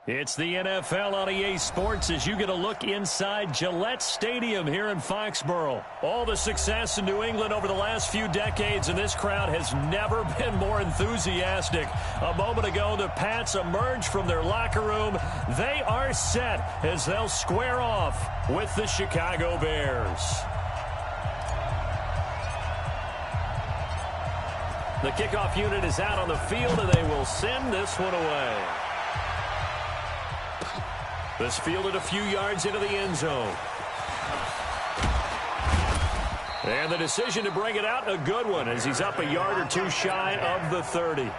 It's the NFL on EA Sports as you get a look inside Gillette Stadium here in Foxborough. All the success in New England over the last few decades, and this crowd has never been more enthusiastic. A moment ago, the Pats emerged from their locker room. They are set as they'll square off with the Chicago Bears. The kickoff unit is out on the field, and they will send this one away. This fielded a few yards into the end zone. And the decision to bring it out, a good one, as he's up a yard or two shy of the 30.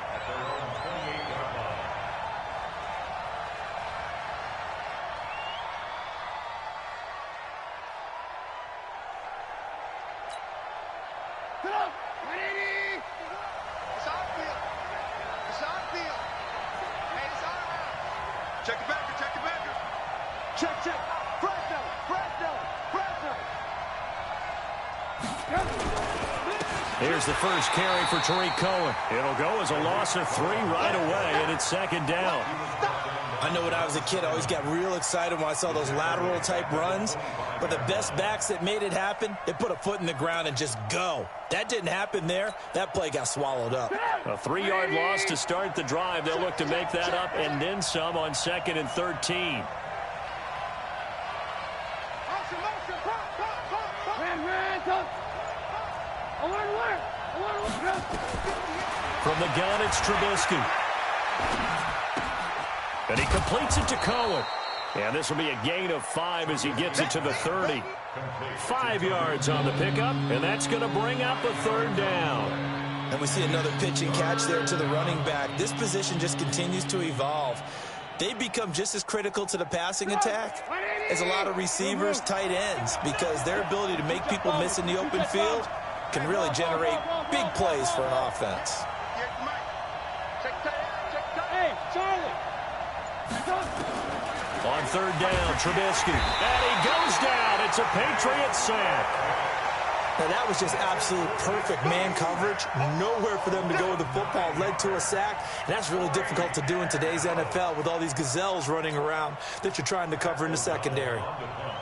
Here's the first carry for Tariq Cohen. It'll go as a loss of 3 right away, and it's second down. I know when I was a kid, I always got real excited when I saw those lateral-type runs. But the best backs that made it happen, they put a foot in the ground and just go. That didn't happen there. That play got swallowed up. A 3-yard loss to start the drive. They'll look to make that up and then some on 2nd and 13. From the gun, it's Trubisky. And he completes it to Cohen. And this will be a gain of 5 as he gets it to the 30. 5 yards on the pickup, and that's going to bring up a 3rd down. And we see another pitch and catch there to the running back. This position just continues to evolve. They become just as critical to the passing attack as a lot of receivers, tight ends, because their ability to make people miss in the open field can really generate big plays for an offense. On 3rd down, Trubisky. And he goes down. It's a Patriots sack. Now, that was just absolute perfect man coverage. Nowhere for them to go with the football. Led to a sack. And that's really difficult to do in today's NFL with all these gazelles running around that you're trying to cover in the secondary.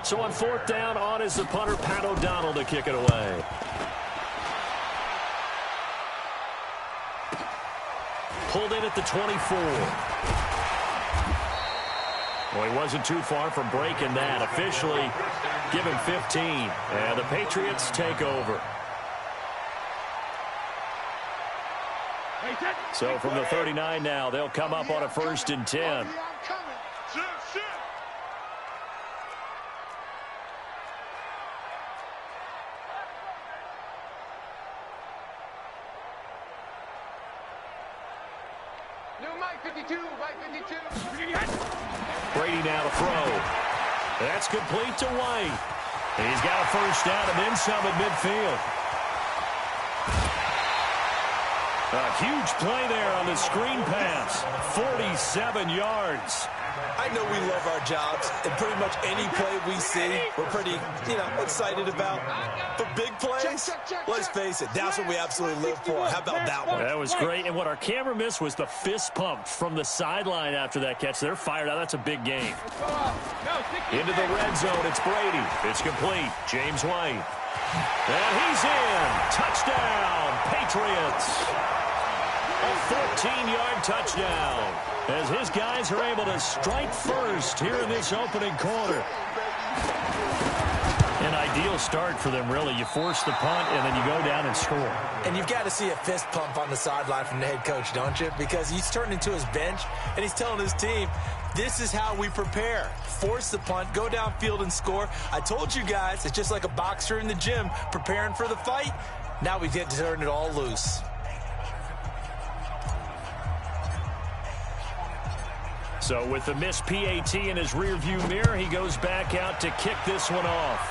So on 4th down, on is the punter, Pat O'Donnell, to kick it away. Pulled in at the 24. Well, he wasn't too far from breaking that. Officially, give him 15. And the Patriots take over. So from the 39 now, they'll come up on a 1st and 10. Brady now to throw. That's complete to White. He's got a 1st down and then some at midfield. A huge play there on the screen pass. 47 yards. I know we love our jobs, and pretty much any play we see, we're pretty, excited about. But big plays, let's face it, that's what we absolutely live for. How about that one? That was great, and what our camera missed was the fist pump from the sideline after that catch. They're fired out. That's a big game. Into the red zone, it's Brady. It's complete. James White. And he's in. Touchdown, Patriots. A 14-yard touchdown as his guys are able to strike first here in this opening quarter. An ideal start for them, really. You force the punt, and then you go down and score. And you've got to see a fist pump on the sideline from the head coach, don't you? Because he's turned into his bench, and he's telling his team, this is how we prepare. Force the punt, go downfield and score. I told you guys, it's just like a boxer in the gym preparing for the fight. Now we get to turn it all loose. So with the missed PAT in his rearview mirror, he goes back out to kick this one off.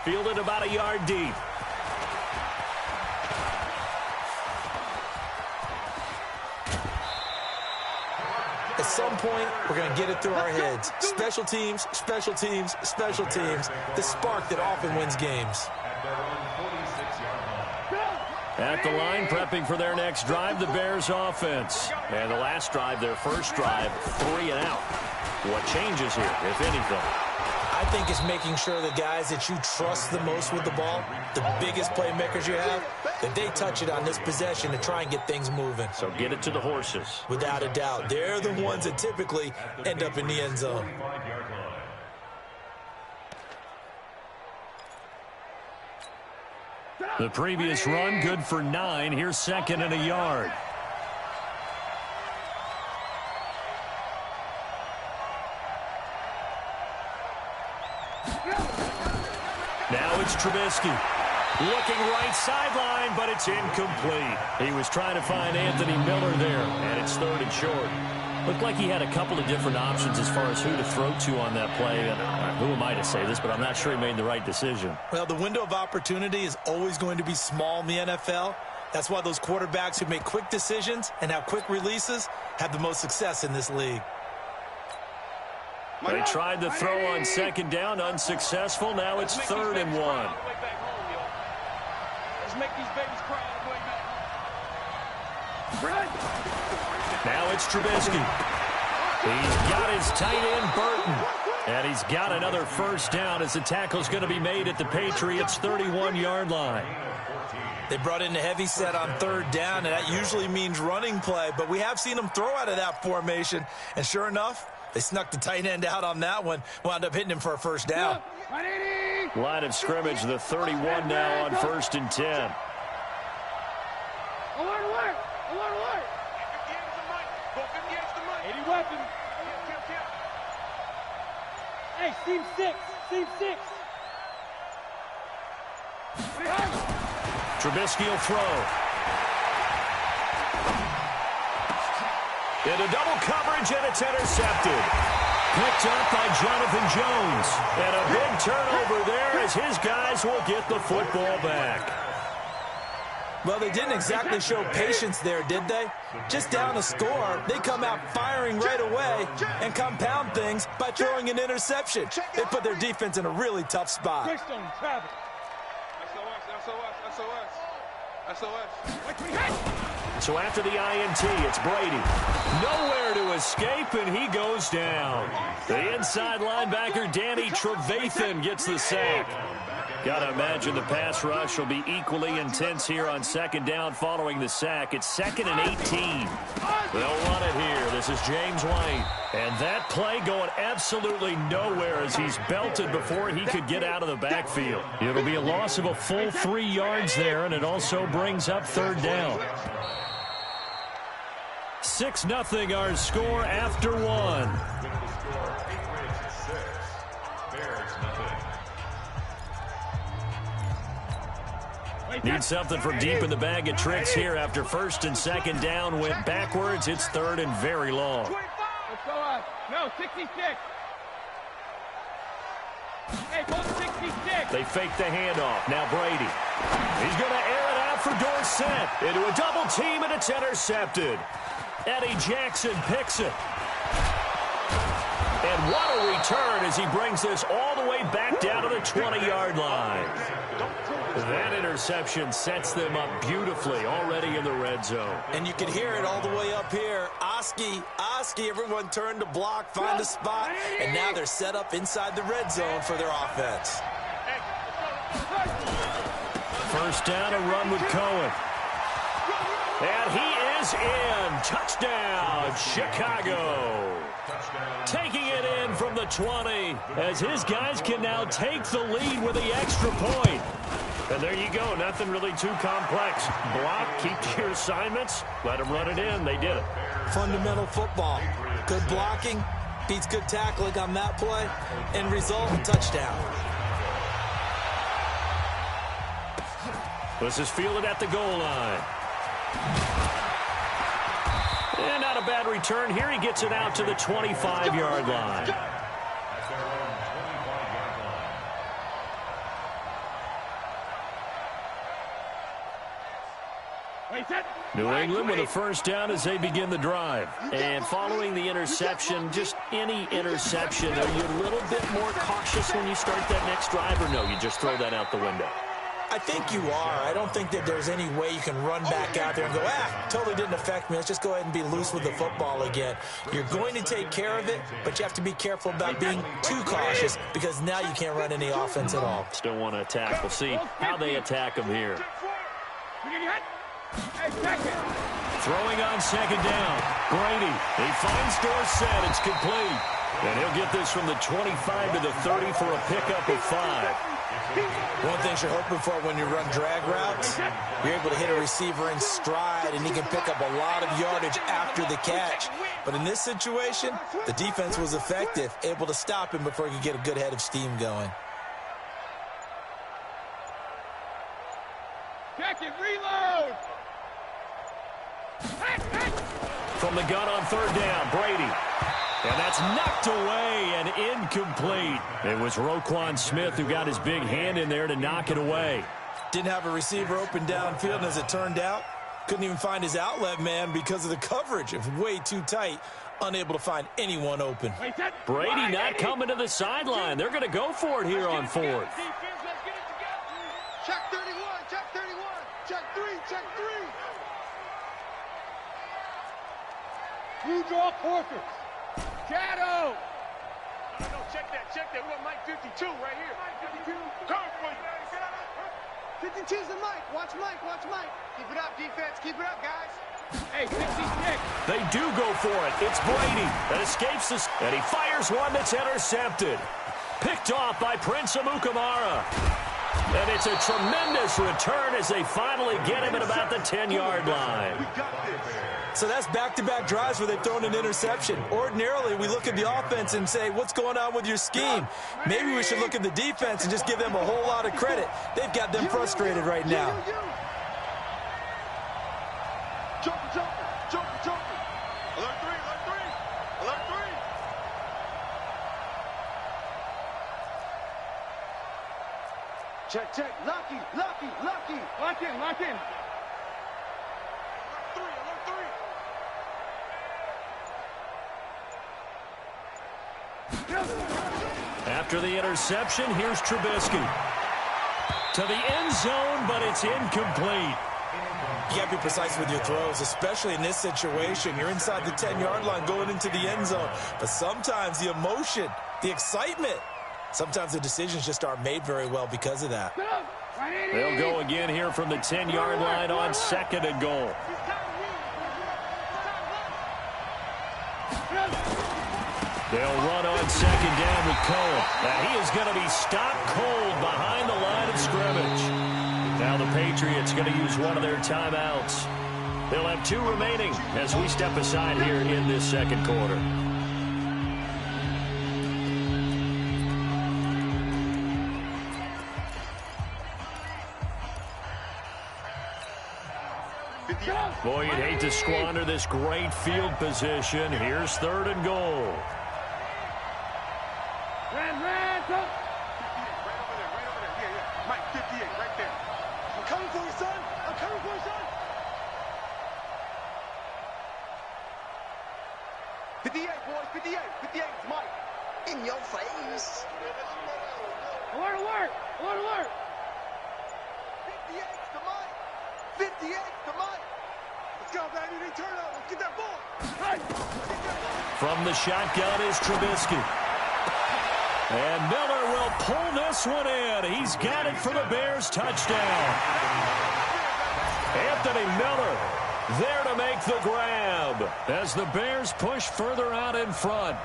Fielded about a yard deep. At some point, we're going to get it through our heads. Special teams, special teams, special teams. The spark that often wins games. At the line, prepping for their next drive, the Bears offense. And the last drive, their first drive, 3 and out. What changes here, if anything? I think it's making sure the guys that you trust the most with the ball, the biggest playmakers you have, that they touch it on this possession to try and get things moving. So get it to the horses. Without a doubt. They're the ones that typically end up in the end zone. The previous run, good for 9. Here's second and a yard. Now it's Trubisky. Looking right sideline, but it's incomplete. He was trying to find Anthony Miller there, and it's third and short. Looked like he had a couple of different options as far as who to throw to on that play. And who am I to say this, but I'm not sure he made the right decision. Well, the window of opportunity is always going to be small in the NFL. That's why those quarterbacks who make quick decisions and have quick releases have the most success in this league. They tried the throw on second down, unsuccessful. Now it's third and 1. Let's make these babies cry all the way back. Now it's Trubisky. He's got his tight end, Burton. And he's got another first down as the tackle's going to be made at the Patriots' 31-yard line. They brought in a heavy set on third down, and that usually means running play. But we have seen them throw out of that formation. And sure enough, they snuck the tight end out on that one. Wound up hitting him for a first down. Line of scrimmage, the 31 now on 1st and 10. Alert, alert! Alert, alert! 80 weapons. Hey, seam 6. Seam 6. Trubisky will throw. Into double coverage, and it's intercepted. Picked up by Jonathan Jones. And a big turnover there as his guys will get the football back. Well, they didn't exactly show patience there, did they? Just down a score, they come out firing right away and compound things by throwing an interception. They put their defense in a really tough spot. So after the INT, it's Brady. Nowhere to escape, and he goes down. The inside linebacker, Danny Trevathan, gets the sack. Got to imagine the pass rush will be equally intense here on second down following the sack. It's 2nd and 18. They'll run it here. This is James White. And that play going absolutely nowhere as he's belted before he could get out of the backfield. It'll be a loss of a full 3 yards there, and it also brings up third down. 6-0 our score after 1. Need something from deep in the bag of tricks here after 1st and 2nd down went backwards. It's 3rd and very long. No, 66. Hey, both 66. They fake the handoff. Now Brady. He's going to air it out for Dorsett. Into a double team, and it's intercepted. Eddie Jackson picks it. And what a return as he brings this all the way back down to the 20-yard line. That interception sets them up beautifully already in the red zone. And you can hear it all the way up here. Oski, everyone turned to block, find a spot, and now they're set up inside the red zone for their offense. First down, a run with Cohen. And he is in. Touchdown, Chicago. Taking it in from the 20 as his guys can now take the lead with the extra point. And there you go. Nothing really too complex. Block, keep to your assignments, let them run it in. They did it. Fundamental football. Good blocking beats good tackling on that play. End result, touchdown. This is fielded at the goal line. And not a bad return here. He gets it out to the 25-yard line. New England with a first down as they begin the drive. And following the interception, just any interception, are you a little bit more cautious when you start that next drive, or no, you just throw that out the window? I think you are. I don't think that there's any way you can run back out there and go, totally didn't affect me. Let's just go ahead and be loose with the football again. You're going to take care of it, but you have to be careful about being too cautious because now you can't run any offense at all. Still want to attack. We'll see how they attack him here. Throwing on second down. Brady. He finds Dorsett. It's complete. And he'll get this from the 25 to the 30 for a pickup of 5. One thing you're hoping for when you run drag routes, you're able to hit a receiver in stride, and he can pick up a lot of yardage after the catch. But in this situation, the defense was effective, able to stop him before he could get a good head of steam going. Check it, reload! From the gun on third down, Brady. And that's knocked away and incomplete. It was Roquan Smith who got his big hand in there to knock it away. Didn't have a receiver open downfield, and as it turned out, couldn't even find his outlet man because of the coverage. It was way too tight, unable to find anyone open. Brady not coming to the sideline. They're going to go for it here on fourth. Check 31, check 31, check 3, check 3. Blue draw quarters. Shadow! No, check that. We want Mike 52 right here. Mike 52. Come for you. 52's the Mike. Watch Mike. Keep it up, defense. Keep it up, guys. Hey, 66. They do go for it. It's Brady that escapes this, and he fires one that's intercepted. Picked off by Prince Amukamara. And it's a tremendous return as they finally get him at about the 10-yard line. We got this. So that's back-to-back drives where they've thrown an interception. Ordinarily, we look at the offense and say, what's going on with your scheme? Maybe we should look at the defense and just give them a whole lot of credit. They've got them frustrated right now. Jumper. Alert 3. Check. Lucky. Lock in. Alert 3. After the interception, here's Trubisky. To the end zone, but it's incomplete. You got to be precise with your throws, especially in this situation. You're inside the 10-yard line going into the end zone. But sometimes the emotion, the excitement, sometimes the decisions just aren't made very well because of that. They'll go again here from the 10-yard line on second and goal. They'll run on second down with Cohen. And he is going to be stopped cold behind the line of scrimmage. Now the Patriots going to use one of their timeouts. They'll have 2 remaining as we step aside here in this second quarter. Boy, you'd hate to squander this great field position. Here's third and goal. Ran, go. Right over there. Yeah. Mike, 58, right there. I'm coming for you, son. 58, boys, 58. 58 is Mike. In your face. Alert. 58's to Mike. 58's to Mike. Let's go, baby. They turn out. Let's get that ball. Hey. From the shotgun is Trubisky. And Miller will pull this one in. He's got it for the Bears touchdown. Anthony Miller there to make the grab as the Bears push further out in front.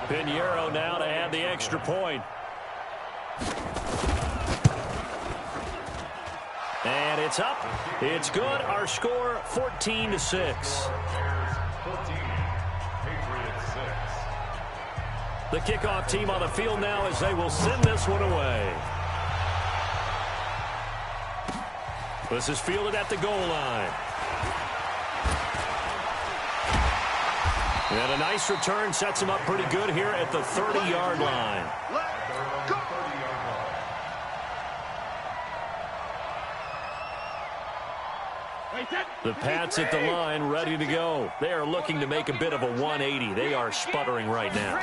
Pinheiro now to add the extra point. And it's up. It's good. Our score 14-6. The kickoff team on the field now as they will send this one away. This is fielded at the goal line. And a nice return sets him up pretty good here at the 30-yard line. The Pats at the line, ready to go. They are looking to make a bit of a 180. They are sputtering right now.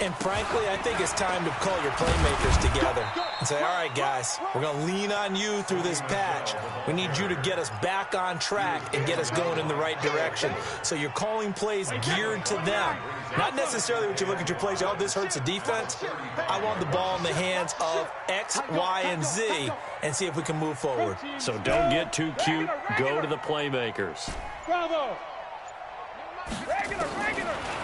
And frankly, I think it's time to call your playmakers together and say, all right, guys, we're going to lean on you through this patch. We need you to get us back on track and get us going in the right direction. So you're calling plays geared to them. Not necessarily when you look at your plays, oh, this hurts the defense. I want the ball in the hands of X, Y, and Z and see if we can move forward. So don't get too cute. Go to the playmakers. Bravo. Regular.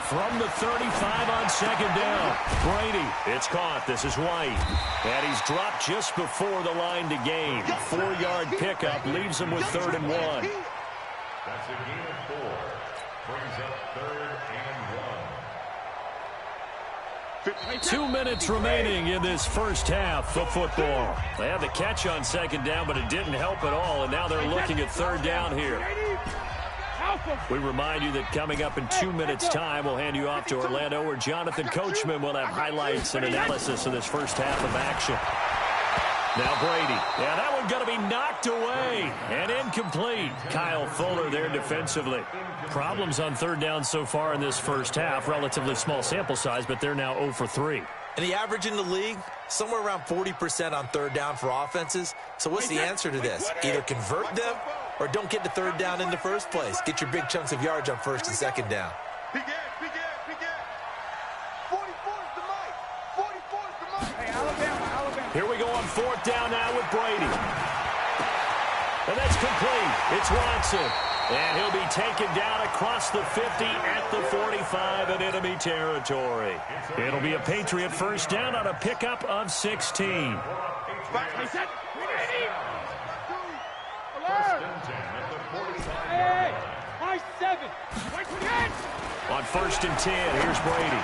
From the 35 on second down. Brady, it's caught. This is White. And he's dropped just before the line to gain. 4-yard pickup leaves him with 3rd and 1. That's a gain of 4. Brings up 3rd and 1. 2 minutes remaining in this first half of football. They had the catch on second down, but it didn't help at all, and now they're looking at 3rd down here. We remind you that coming up in 2 minutes' time, we'll hand you off to Orlando, where Jonathan Coachman will have highlights and analysis of this first half of action. Now Brady. Yeah, that one going to be knocked away and incomplete. Kyle Fuller there defensively. Problems on 3rd down so far in this first half. Relatively small sample size, but they're now 0 for 3. And the average in the league, somewhere around 40% on 3rd down for offenses. So what's the answer to this? Either convert them or don't get to 3rd down in the first place. Get your big chunks of yards on 1st and 2nd down. Big ass. 44's the mic. 44's the mic. Hey, Alabama. Here we go on 4th down now with Brady. And that's complete. It's Watson. And he'll be taken down across the 50 at the 45 in enemy territory. It'll be a Patriot first down on a pickup of 16. High 7. On 1st and 10, here's Brady.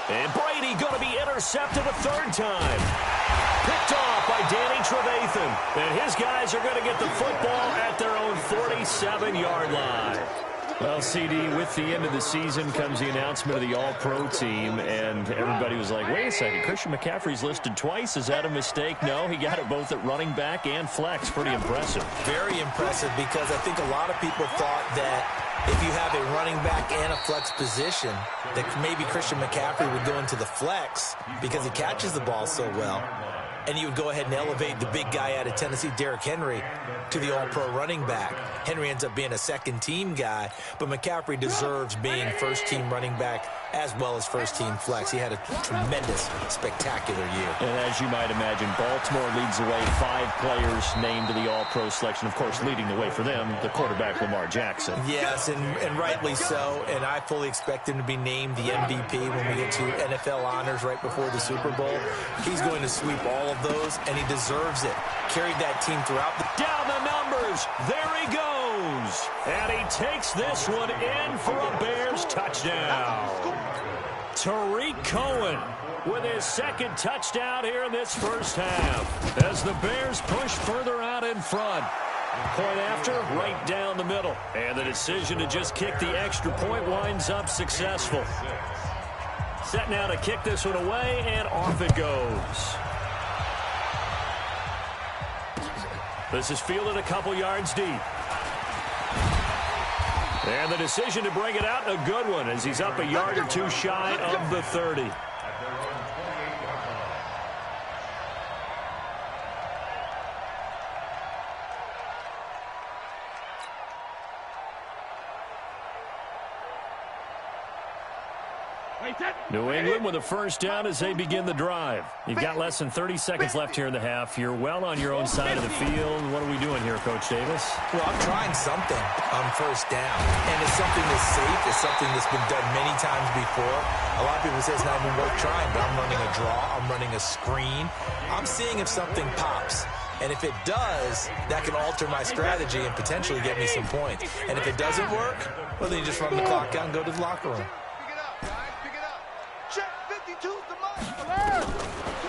And Brady going to be intercepted a 3rd time. Picked off by Danny Trevathan. And his guys are going to get the football at their own 47-yard line. Well, CD, with the end of the season comes the announcement of the All-Pro team, and everybody was like, wait a second, Christian McCaffrey's listed twice. Is that a mistake? No, he got it both at running back and flex. Pretty impressive. Very impressive, because I think a lot of people thought that if you have a running back and a flex position, that maybe Christian McCaffrey would go into the flex because he catches the ball so well. And you would go ahead and elevate the big guy out of Tennessee, Derrick Henry, to the all-pro running back. Henry ends up being a second-team guy, but McCaffrey deserves being first-team running back as well as first-team flex. He had a tremendous, spectacular year. And as you might imagine, Baltimore leads the way. 5 players named to the all-pro selection. Of course, leading the way for them, the quarterback Lamar Jackson. Yes, and rightly so. And I fully expect him to be named the MVP when we get to NFL honors right before the Super Bowl. He's going to sweep all of those, and he deserves it. Carried that team throughout. Down the numbers. There he goes. And he takes this one in for a Bears touchdown. Tariq Cohen with his 2nd touchdown here in this first half as the Bears push further out in front. Point after, right down the middle. And the decision to just kick the extra point winds up successful. Set now to kick this one away, and off it goes. This is fielded a couple yards deep. And the decision to bring it out, a good one, as he's up a yard or 2 shy of the 30. New England with a first down as they begin the drive. You've got less than 30 seconds left here in the half. You're well on your own side of the field. What are we doing here, Coach Davis? Well, I'm trying something on first down, and it's something that's safe. It's something that's been done many times before. A lot of people say it's not even worth trying, but I'm running a draw. I'm running a screen. I'm seeing if something pops. And if it does, that can alter my strategy and potentially get me some points. And if it doesn't work, well, then you just run the clock out and go to the locker room.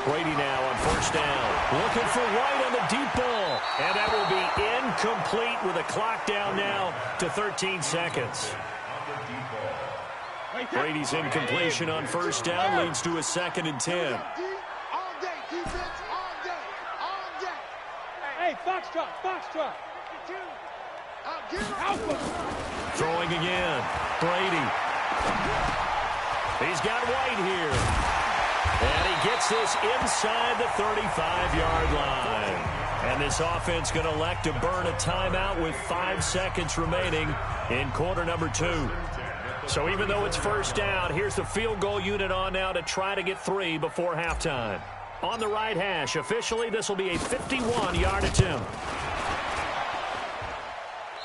Brady now on first down. Looking for White on the deep ball. And that will be incomplete with a clock down now to 13 seconds. Brady's incompletion on first down leads to a 2nd and 10. All day, defense, all day. Hey, Foxtrot. Throwing again. Brady. He's got White here. And he gets this inside the 35-yard line. And this offense going to elect to burn a timeout with 5 seconds remaining in quarter number 2. So even though it's first down, here's the field goal unit on now to try to get 3 before halftime. On the right hash, officially, this will be a 51-yard attempt.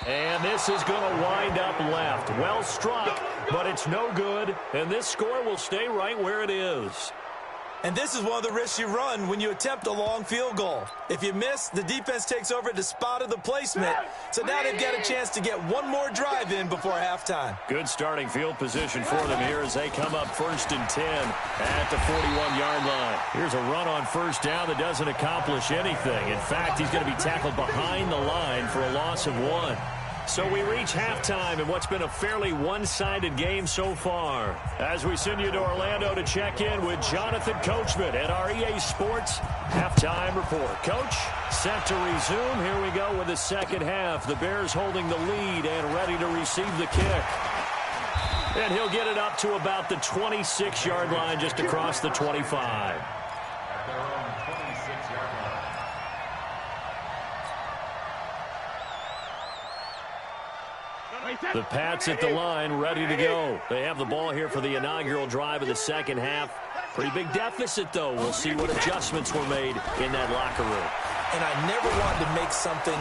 And this is going to wind up left. Well struck, but it's no good. And this score will stay right where it is. And this is one of the risks you run when you attempt a long field goal. If you miss, the defense takes over at the spot of the placement. So now they've got a chance to get one more drive in before halftime. Good starting field position for them here as they come up 1st and 10 at the 41-yard line. Here's a run on first down that doesn't accomplish anything. In fact, he's going to be tackled behind the line for a loss of 1. So we reach halftime in what's been a fairly one-sided game so far. As we send you to Orlando to check in with Jonathan Coachman at our EA Sports Halftime Report. Coach, set to resume. Here we go with the second half. The Bears holding the lead and ready to receive the kick. And he'll get it up to about the 26-yard line just across the 25. The Pats at the line, ready to go. They have the ball here for the inaugural drive of the second half. Pretty big deficit, though. We'll see what adjustments were made in that locker room. And I never wanted to make something.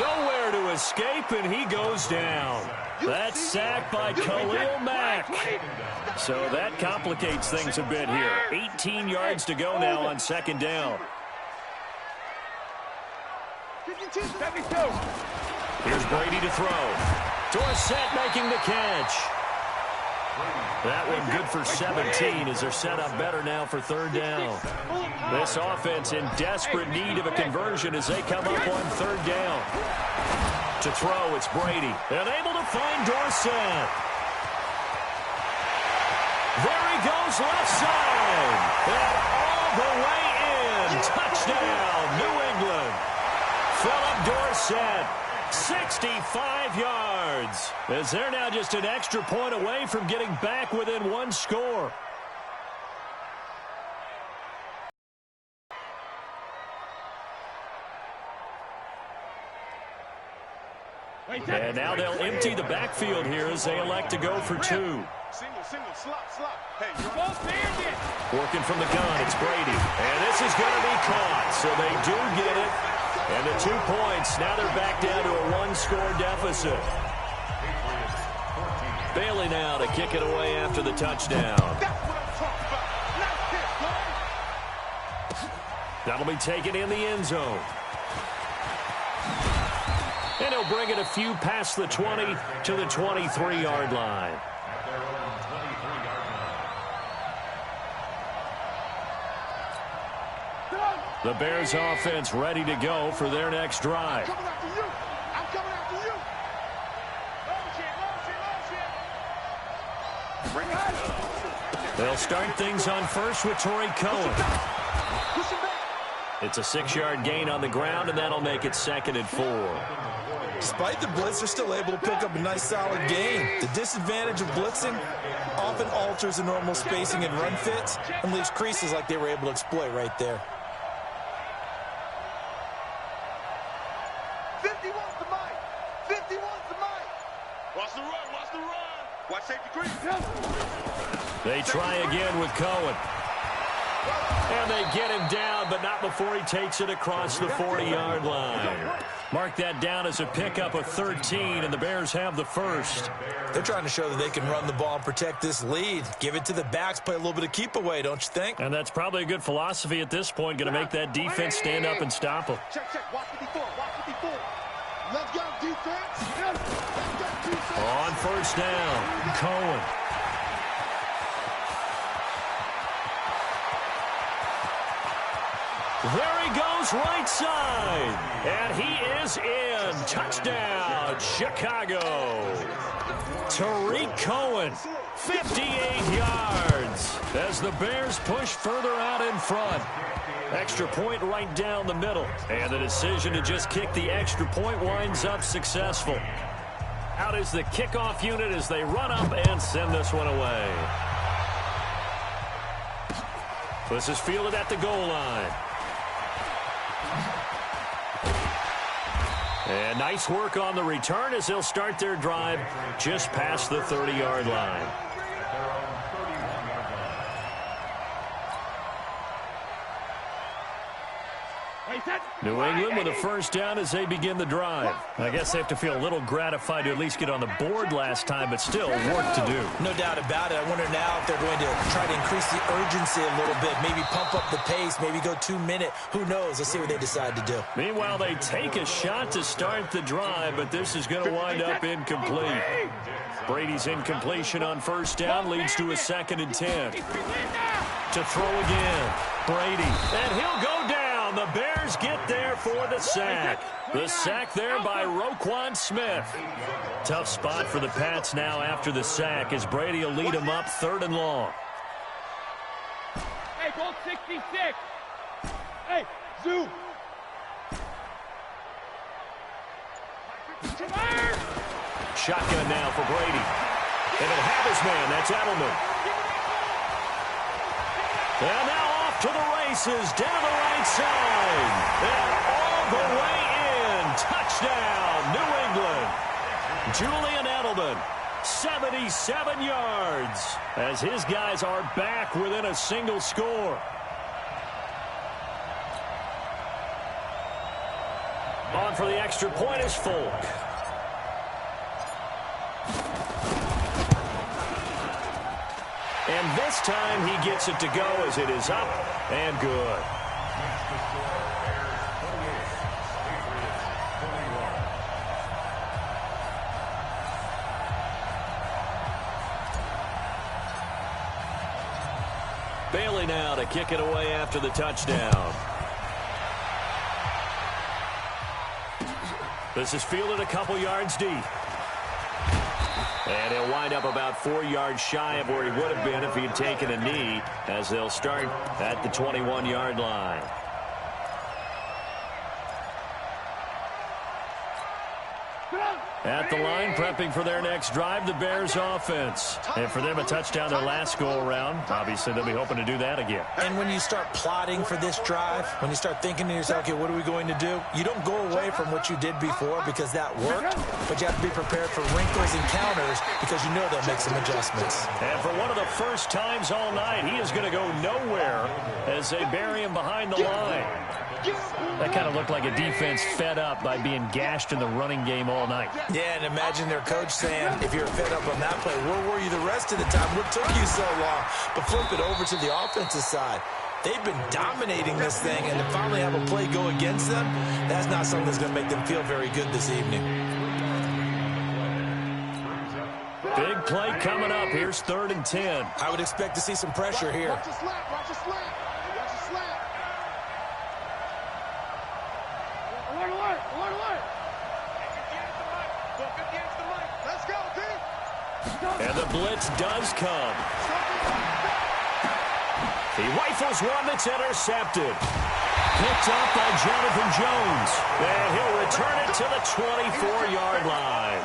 Nowhere to escape, and he goes down. That's sacked by Khalil Mack. So that complicates things a bit here. 18 yards to go now on second down. Here's Brady to throw. Dorsett making the catch. That one good for 17 as they're set up better now for third down. This offense in desperate need of a conversion as they come up on third down. To throw, it's Brady. And able to find Dorsett. There he goes left side. And all the way in. Touchdown, New England. Philip Dorsett. 65 yards, as they're now just an extra point away from getting back within one score. And now they'll empty the backfield here as they elect to go for 2. Single, slop. Hey, working from the gun, it's Brady. And this is going to be caught, so they do get it. And the 2 points, now they're back down to a 1-score deficit. Bailey now to kick it away after the touchdown. That'll be taken in the end zone. And he'll bring it a few past the 20 to the 23-yard line. The Bears offense ready to go for their next drive. I'm coming after you. They'll start things on first with Torrey Cohen. It's a 6-yard gain on the ground, and that'll make it 2nd and 4. Despite the blitz, they're still able to pick up a nice, solid gain. The disadvantage of blitzing often alters the normal spacing and run fits and leaves creases like they were able to exploit right there. 51's the mic. 51's the mic. Watch the run. Watch safety creep. They try again with Cohen. And they get him down, but not before he takes it across the 40-yard line. Mark that down as a pickup of 13, and the Bears have the first. They're trying to show that they can run the ball and protect this lead. Give it to the backs, play a little bit of keep away, don't you think? And that's probably a good philosophy at this point, going to make that defense stand up and stop them. Check. Watch 54. Let's go, defense. Let's go, defense. On first down, Cohen. There he goes right side. And he is in. Touchdown, Chicago. Tariq Cohen, 58 yards. as the Bears push further out in front. Extra point right down the middle. And the decision to just kick the extra point winds up successful. Out is the kickoff unit as they run up and send this one away. This is fielded at the goal line. And nice work on the return as they'll start their drive just past the 30-yard line. New England with a first down as they begin the drive. I guess they have to feel a little gratified to at least get on the board last time, but still work to do. No doubt about it. I wonder now if they're going to try to increase the urgency a little bit, maybe pump up the pace, maybe go 2-minute. Who knows? Let's see what they decide to do. Meanwhile, they take a shot to start the drive, but this is going to wind up incomplete. Brady's incompletion on first down leads to a 2nd and 10. To throw again. Brady. And he'll go down. The Bears get there for the sack. The sack there by Roquan Smith. Tough spot for the Pats now after the sack as Brady will lead them up 3rd and long. Hey, goal 66. Hey, zoom. Shotgun now for Brady. And he'll have his man. That's Edelman. And now off to the races, down the right side. And all the way in. Touchdown, New England. Julian Edelman, 77 yards, as his guys are back within a single score. On for the extra point is Folk. And this time he gets it to go as it is up and good. Bailey now to kick it away after the touchdown. This is fielded a couple yards deep. And he'll wind up about 4 yards shy of where he would have been if he had taken a knee, as they'll start at the 21-yard line. At the line, prepping for their next drive, the Bears offense. And for them, a touchdown their last go-around. Obviously, they'll be hoping to do that again. And when you start plotting for this drive, when you start thinking to yourself, okay, what are we going to do? You don't go away from what you did before because that worked, but you have to be prepared for wrinkles and counters because you know they'll make some adjustments. And for one of the first times all night, he is going to go nowhere as they bury him behind the line. That kind of looked like a defense fed up by being gashed in the running game all night. Yeah, and imagine their coach saying, if you're fed up on that play, where were you the rest of the time? What took you so long? But flip it over to the offensive side. They've been dominating this thing, and to finally have a play go against them, that's not something that's going to make them feel very good this evening. Big play coming up. Here's 3rd and 10. I would expect to see some pressure here. Watch the slap, watch the slap. Watch the slap. Alert, alert, alert, alert. Let's go, D. And the blitz does come. He rifles one that's intercepted. Picked up by Jonathan Jones. And he'll return it to the 24-yard line.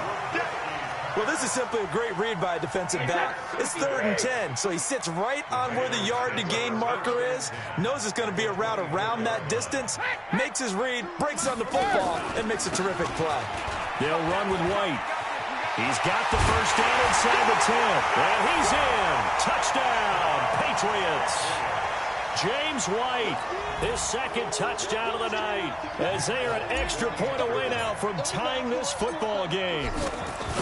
Well, this is simply a great read by a defensive back. It's 3rd and 10, so he sits right on where the yard-to-gain marker is, knows it's going to be a route around that distance, makes his read, breaks on the football, and makes a terrific play. They'll run with White. He's got the first down inside the 10. And he's in. Touchdown, Patriots. James White, his 2nd touchdown of the night, as they are an extra point away now from tying this football game.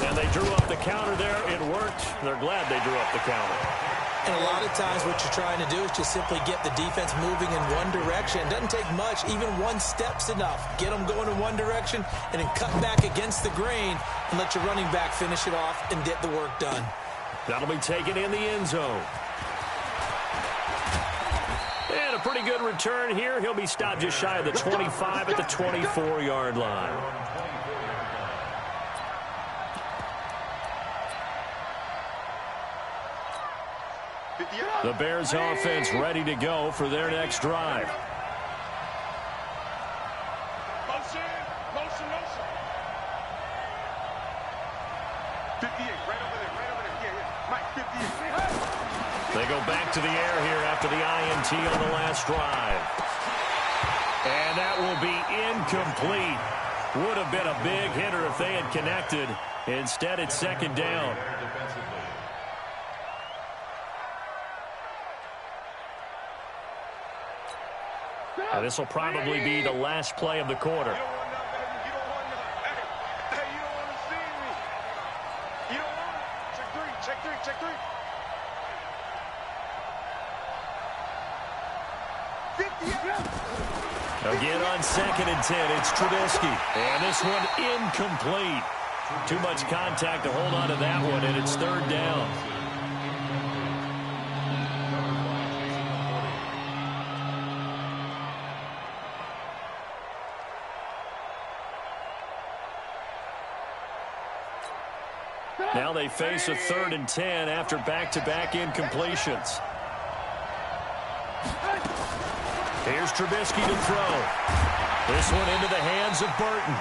And they drew up the counter there. It worked. They're glad they drew up the counter. And a lot of times what you're trying to do is just simply get the defense moving in one direction. It doesn't take much. Even one step's enough. Get them going in one direction and then cut back against the grain and let your running back finish it off and get the work done. That'll be taken in the end zone. And a pretty good return here. He'll be stopped just shy of the 25 at the 24-yard line. The Bears offense ready to go for their next drive. Motion, motion, motion. 58, right over there, right over there. Yeah. Mike, 58. They go back to the air here after the INT on the last drive. And that will be incomplete. Would have been a big hitter if they had connected. Instead, it's second down. This will probably be the last play of the quarter. You don't want none, baby. You don't want none. Hey, you don't want to see me. You don't want it. Check three, check three, check three. 58. Again on 2nd and 10, it's Trubisky. And this one incomplete. Too much contact to hold on to that one, and it's third down. Now they face a 3rd and 10 after back-to-back incompletions. Here's Trubisky to throw. This one into the hands of Burton.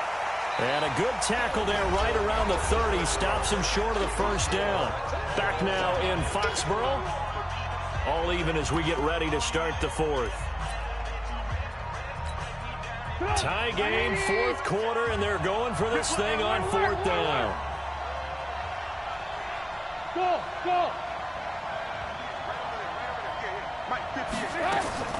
And a good tackle there right around the 30. Stops him short of the first down. Back now in Foxborough. All even as we get ready to start the 4th. Tie game, 4th quarter, and they're going for this thing on 4th down. Go, go. Mike, 58.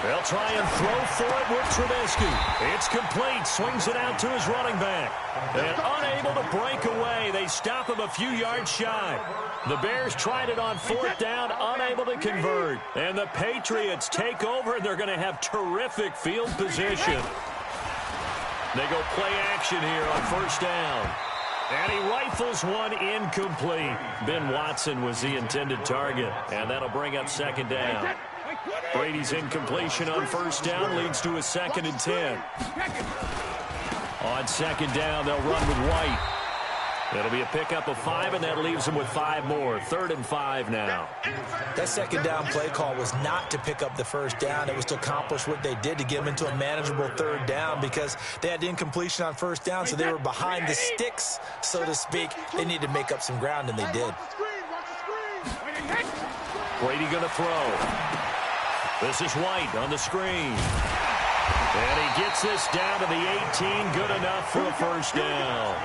They'll try and throw for it with Trubisky. It's complete. Swings it out to his running back. And unable to break away. They stop him a few yards shy. The Bears tried it on 4th down, unable to convert. And the Patriots take over, and they're going to have terrific field position. They go play action here on 1st down. And he rifles one incomplete. Ben Watson was the intended target. And that'll bring up 2nd down. Brady's incompletion on 1st down leads to a 2nd and 10. On 2nd down, they'll run with White. It'll be a pickup of 5, and that leaves them with 5 more. 3rd and 5 now. That 2nd down play call was not to pick up the 1st down. It was to accomplish what they did to get them into a manageable 3rd down because they had incompletion on 1st down, so they were behind the sticks, so to speak. They needed to make up some ground, and they did. Brady going to throw. This is White on the screen. And he gets this down to the 18. Good enough for a 1st down.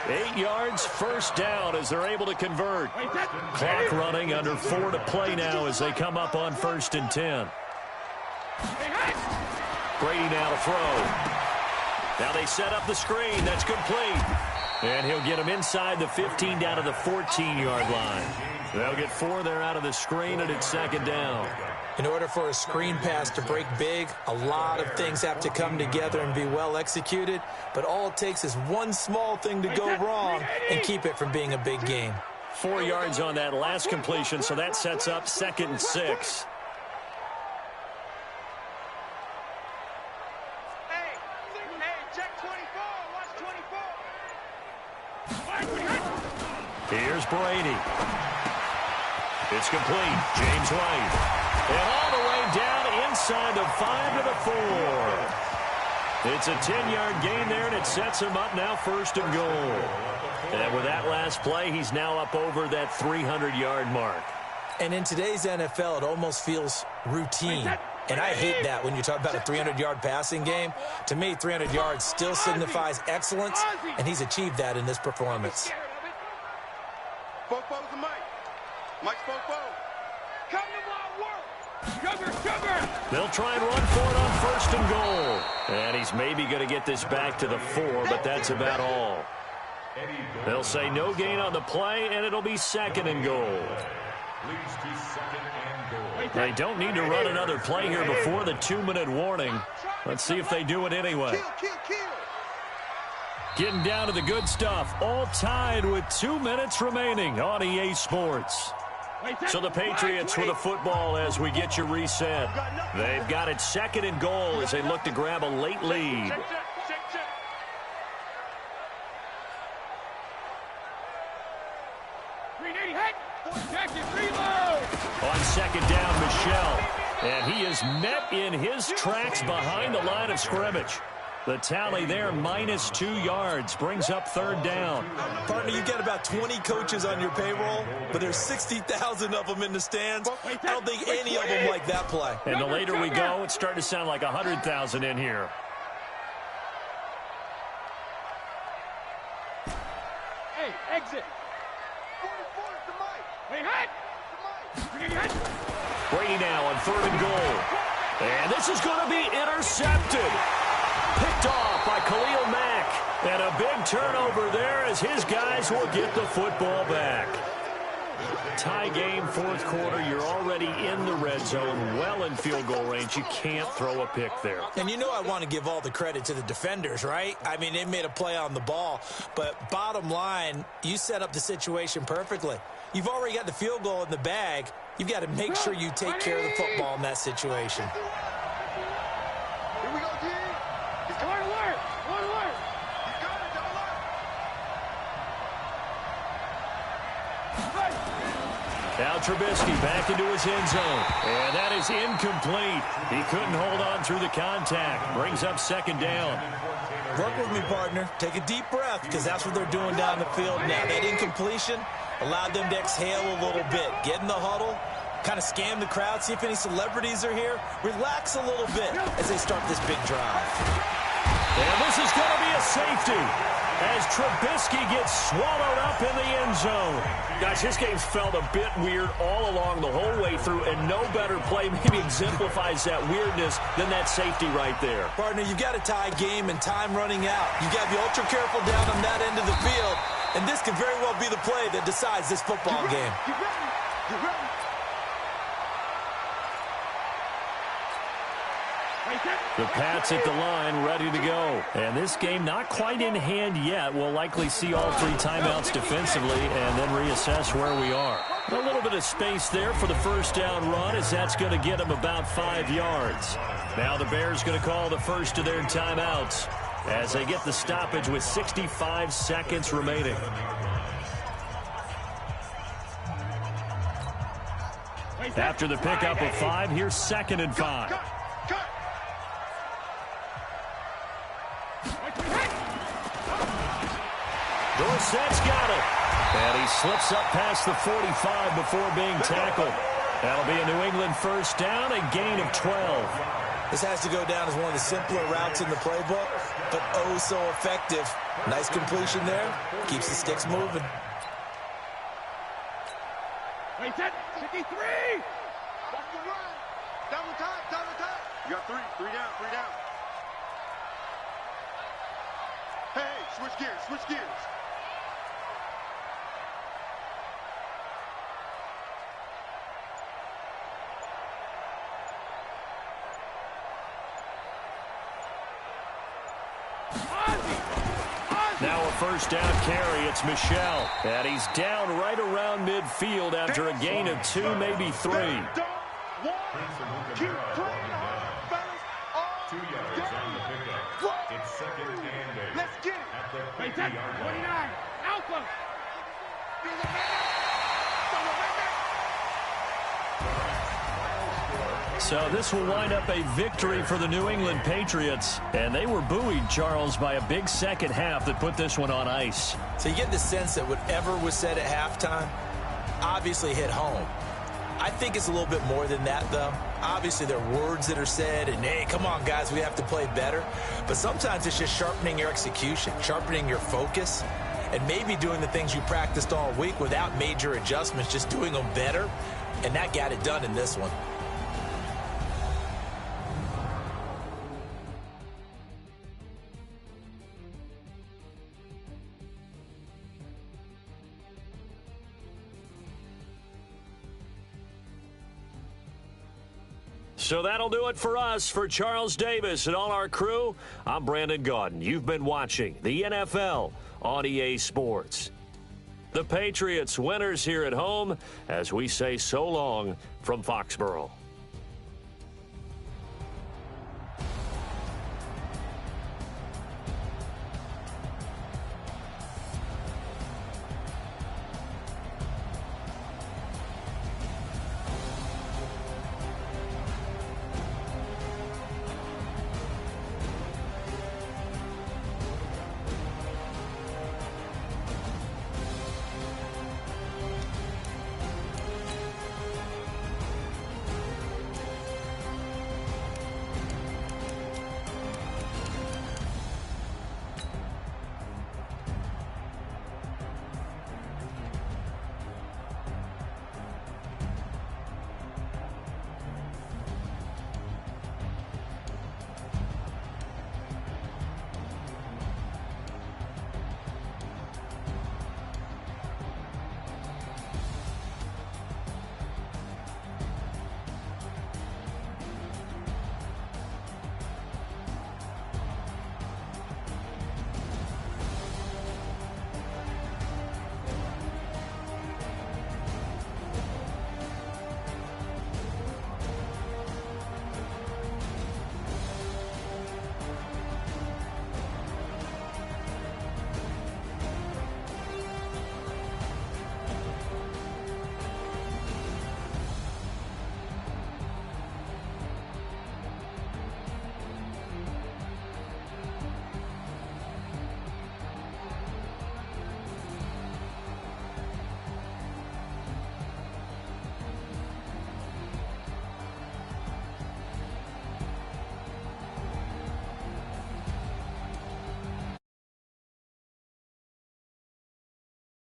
8 yards, 1st down as they're able to convert. Clock running, under 4 to play now as they come up on 1st and 10. Brady now to throw. Now they set up the screen. That's complete. And he'll get him inside the 15 down to the 14-yard line. They'll get 4 there out of the screen, and it's 2nd down. In order for a screen pass to break big, a lot of things have to come together and be well executed. But all it takes is one small thing to go wrong and keep it from being a big game. 4 yards on that last completion, so that sets up 2nd and 6. Hey, check 24. Watch 24. Here's Brady. It's complete. James White. And all the way down inside the 5 to the 4. It's a 10-yard gain there, and it sets him up now 1st and goal. And with that last play, he's now up over that 300-yard mark. And in today's NFL, it almost feels routine. And I hate that when you talk about a 300-yard passing game. To me, 300 yards still signifies excellence, and he's achieved that in this performance. Fofo's the Mike. Mike's Fofo. Come to my work. Sugar. They'll try and run for it on 1st and goal. And he's maybe going to get this back to the 4, but that's about all. They'll say no gain on the play, and it'll be 2nd and goal. They don't need to run another play here before the 2-minute warning. Let's see if they do it anyway. Getting down to the good stuff. All tied with 2 minutes remaining on EA Sports. So the Patriots with the football as we get you reset. They've got it 2nd and goal as they look to grab a late lead. Jackson, reload! on second down, Michel. And he is met in his tracks behind the line of scrimmage. The tally there, -2 yards, brings up third down. Partner, you've got about 20 coaches on your payroll, but there's 60,000 of them in the stands. I don't think any of them like that play. And the later we go, it's starting to sound like 100,000 in here. Hey, exit. Brady now on 3rd and goal. And this is going to be intercepted. Picked off by Khalil Mack. And a big turnover there as his guys will get the football back. Tie game, 4th quarter. You're already in the red zone, well in field goal range. You can't throw a pick there. And you know I want to give all the credit to the defenders, right? I mean, they made a play on the ball. But bottom line, you set up the situation perfectly. You've already got the field goal in the bag. You've got to make sure you take care of the football in that situation. Here we go, D. He's going to work. Going to work. He's got it. Double up. Now Trubisky back into his end zone. And that is incomplete. He couldn't hold on through the contact. Brings up second down. Work with me, partner. Take a deep breath, because that's what they're doing down the field now. That incompletion allowed them to exhale a little bit. Get in the huddle, kind of scan the crowd, see if any celebrities are here. Relax a little bit as they start this big drive. And this is going to be a safety as Trubisky gets swallowed up in the end zone. Guys, this game's felt a bit weird all along the whole way through, and no better play maybe exemplifies that weirdness than that safety right there. Partner, you've got a tie game and time running out. You've got to be ultra careful down on that end of the field, and this could very well be the play that decides this football game. Get ready. Get ready. The Pats at the line, ready to go. And this game not quite in hand yet. We'll likely see all 3 timeouts defensively and then reassess where we are. A little bit of space there for the first down run, as that's going to get them about 5 yards. Now the Bears going to call the first of their timeouts as they get the stoppage with 65 seconds remaining. After the pickup of 5, here's 2nd and 5. Dorsett's got it. And he slips up past the 45 before being tackled. That'll be a New England first down, a gain of 12. This has to go down as one of the simpler routes in the playbook, but oh so effective. Nice completion there. Keeps the sticks moving. Wait, set. 53. Watch the run. Double time. Double time. You got 3. 3 down. 3 down. Hey, switch gears. Switch gears. Now a first down carry. It's Michel. And he's down right around midfield after a gain of 2, maybe 3. Keep playing on, fellas. 2 yards on the pickup. It's 2nd and 8. Let's get it. At the Wait, 50-yard line. 29. Alpha. So this will wind up a victory for the New England Patriots. And they were buoyed, Charles, by a big second half that put this one on ice. So you get the sense that whatever was said at halftime obviously hit home. I think it's a little bit more than that, though. Obviously, there are words that are said, and, hey, come on, guys, we have to play better. But sometimes it's just sharpening your execution, sharpening your focus, and maybe doing the things you practiced all week without major adjustments, just doing them better. And that got it done in this one. So that'll do it for us. For Charles Davis and all our crew, I'm Brandon Gaudin. You've been watching the NFL on EA Sports. The Patriots winners here at home as we say so long from Foxborough.